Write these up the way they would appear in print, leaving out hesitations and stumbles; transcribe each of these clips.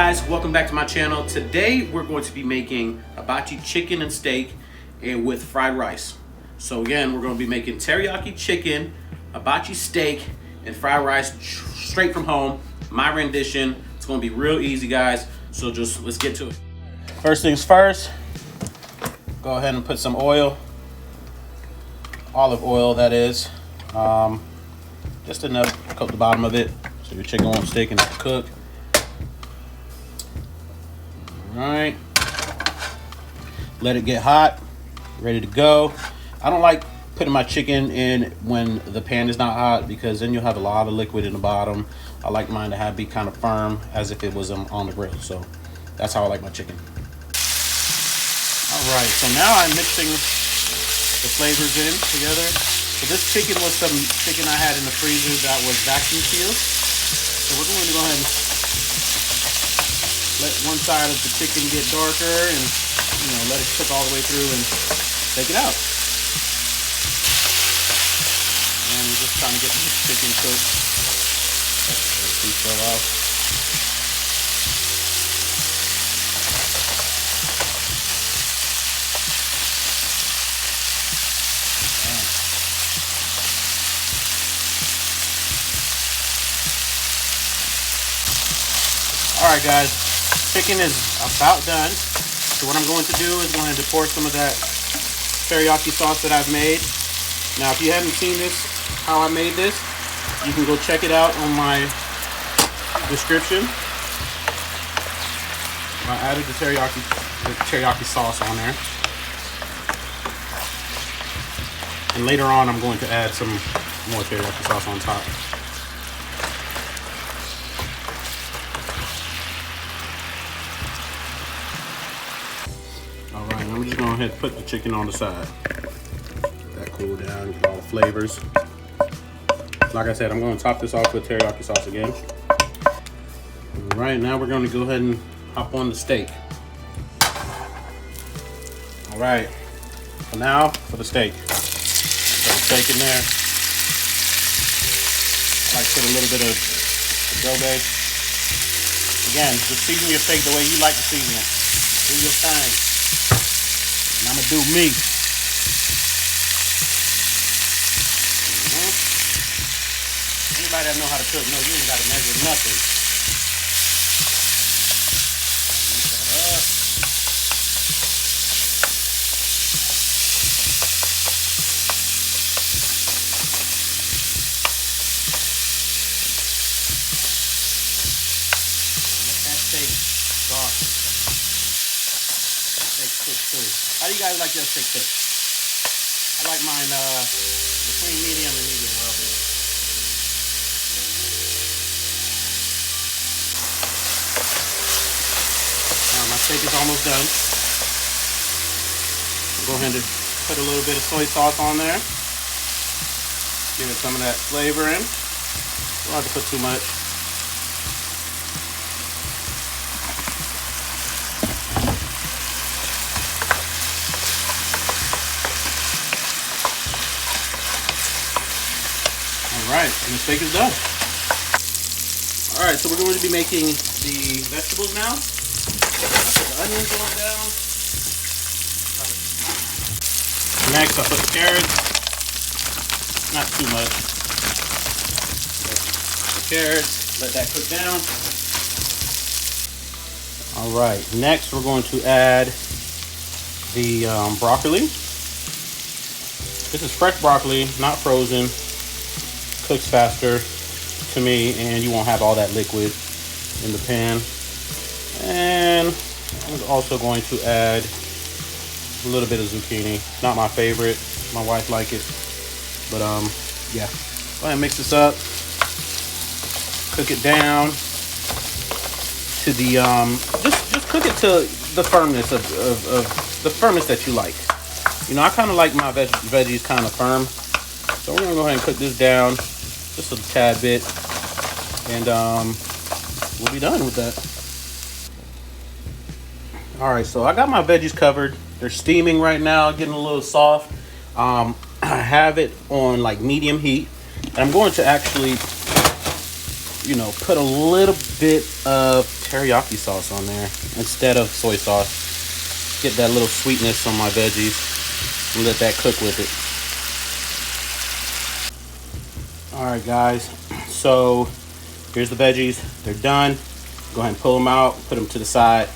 guys, welcome back to my channel. Today we're going to be making hibachi chicken and steak and with fried rice. So again, we're going to be making teriyaki chicken, hibachi steak, and fried rice straight from home. My rendition. It's going to be real easy, guys. So just let's get to it. First things first, go ahead and put some oil, olive oil that is, just enough to coat the bottom of it so your chicken won't stick and cook. Alright, let it get hot, ready to go. I don't like putting my chicken in when the pan is not hot because then you'll have a lot of liquid in the bottom. I like mine to be kind of firm as if it was on the grill. So that's how I like my chicken. Alright, so now I'm mixing the flavors in together. So this chicken was some chicken I had in the freezer that was vacuum sealed. So we're going to go ahead and let one side of the chicken get darker and, let it cook all the way through and take it out. And we're just trying to get this chicken cooked. Let it fell out. All right, guys. Chicken is about done. So what I'm going to do is going to pour some of that teriyaki sauce that I've made. Now, if you haven't seen this, how I made this, you can go check it out on my description. I added the teriyaki sauce on there. And later on, I'm going to add some more teriyaki sauce on top. Alright, I'm just going to go ahead and put the chicken on the side. Let that cool down, get all the flavors. Like I said, I'm going to top this off with teriyaki sauce again. Alright, now we're going to go ahead and hop on the steak. Alright, so now for the steak. Put the steak in there. I like to put a little bit of adobe. Again, just season your steak the way you like to season it. Do your thing. And I'm gonna do me. Anybody that know how to cook, no, you ain't gotta measure nothing. Mix that up. Let that steak soft. How do you guys like your steak cooked? I like mine between medium and medium well. Now my steak is almost done. I'll go ahead and put a little bit of soy sauce on there. Give it some of that flavor in. Don't have to put too much. Alright, and the steak is done. Alright, so we're going to be making the vegetables now. I put the onions on down. Next, I put the carrots. Not too much. The carrots, let that cook down. Alright, next we're going to add the broccoli. This is fresh broccoli, not frozen. Cooks faster to me, and you won't have all that liquid in the pan. And I'm also going to add a little bit of zucchini. Not my favorite. My wife likes it, but yeah. Go ahead and mix this up. Cook it down to the just cook it to the firmness of the firmness that you like. I kind of like my veggies kind of firm, so we're gonna go ahead and cook this down just a tad bit, and we'll be done with that. All right, so I got my veggies covered. They're steaming right now, getting a little soft. I have it on like medium heat, and I'm going to actually you know, put a little bit of teriyaki sauce on there instead of soy sauce. Get that little sweetness on my veggies and let that cook with it. All right, guys. So here's the veggies. They're done. Go ahead and pull them out, put them to the side.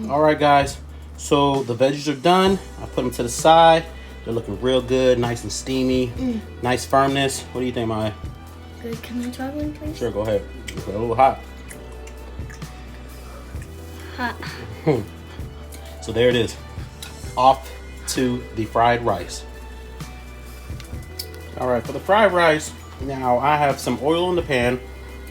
All right, guys. So the veggies are done. I put them to the side. They're looking real good, nice and steamy, nice firmness. What do you think, Maya? Good. Can I try one, please? Sure, go ahead. It's a little hot. Hot. So there it is. Off to the fried rice. All right, for the fried rice, now I have some oil in the pan,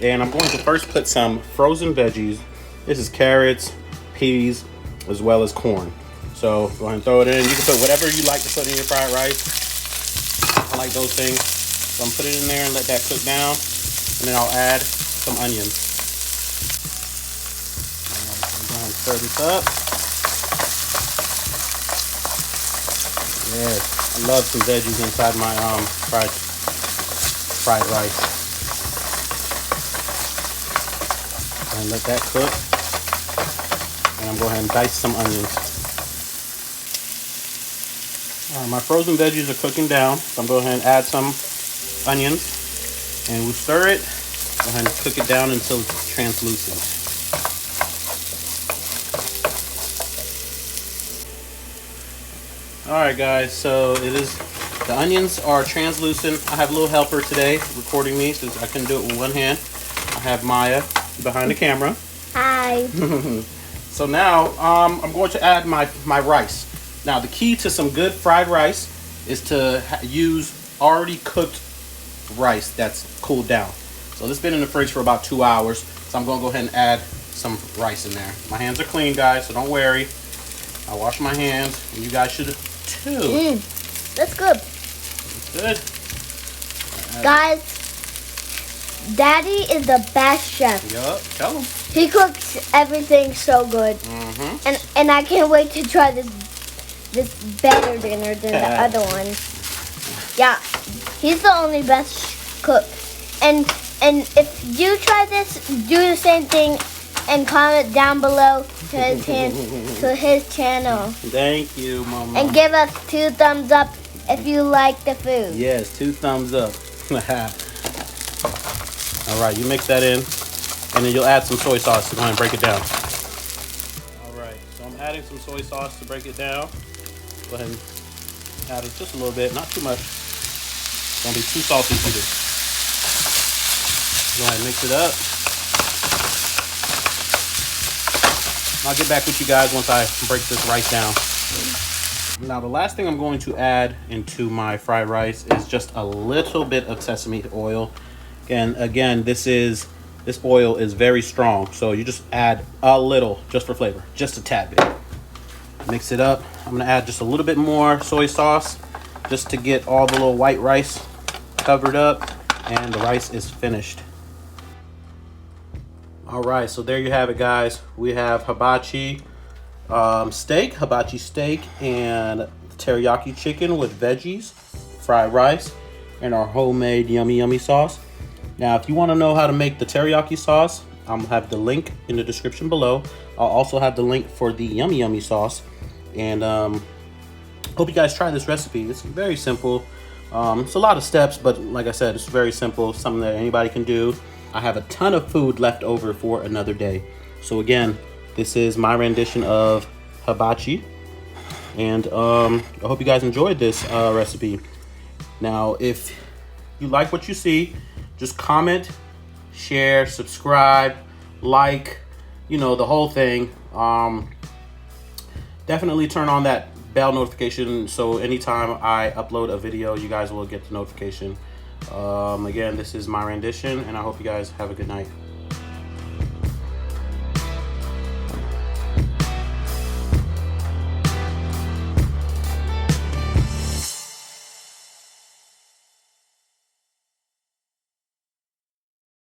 and I'm going to first put some frozen veggies. This is carrots, peas, as well as corn. So go ahead and throw it in. You can put whatever you like to put in your fried rice. I like those things. So I'm put it in there and let that cook down, and then I'll add some onions. I'm going to stir this up. Yes. I love some veggies inside my fried rice. And let that cook. And I'm going to go ahead and dice some onions. All right, my frozen veggies are cooking down. So I'm going to go ahead and add some onions. And we stir it. Go ahead and cook it down until it's translucent. All right, guys, so the onions are translucent. I have a little helper today recording me since I couldn't do it with one hand. I have Maya behind the camera. Hi. So now I'm going to add my rice. Now the key to some good fried rice is to use already cooked rice that's cooled down. So this has been in the fridge for about 2 hours. So I'm going to go ahead and add some rice in there. My hands are clean, guys, so don't worry. I wash my hands, and you guys should too. That's good. Good. Guys, Daddy is the best chef. Yup, tell him. He cooks everything so good. And I can't wait to try this better dinner than the other ones. Yeah, he's the only best cook. And if you try this, do the same thing and comment down below to his channel. Thank you, Mama. And give us 2 thumbs up if you like the food. Yes, 2 thumbs up. All right, you mix that in, and then you'll add some soy sauce to go ahead and break it down. All right, so I'm adding some soy sauce to break it down. Go ahead and add it just a little bit, not too much. Don't be too salty either. Go ahead and mix it up. I'll get back with you guys once I break this rice down. Now the last thing I'm going to add into my fried rice is just a little bit of sesame oil. And again, this oil is very strong, so you just add a little just for flavor, just a tad bit. Mix it up. I'm gonna add just a little bit more soy sauce just to get all the little white rice covered up, and the rice is finished. All right, so there you have it, guys. We have hibachi steak, and teriyaki chicken with veggies, fried rice, and our homemade yummy sauce. Now, if you want to know how to make the teriyaki sauce, I'll have the link in the description below. I'll also have the link for the yummy sauce. And hope you guys try this recipe. It's very simple. It's a lot of steps, but like I said, it's very simple. Something that anybody can do. I have a ton of food left over for another day. So again, this is my rendition of hibachi. And I hope you guys enjoyed this recipe. Now, if you like what you see, just comment, share, subscribe, like, you know, the whole thing. Definitely turn on that bell notification so anytime I upload a video, you guys will get the notification. Again, this is my rendition, and I hope you guys have a good night.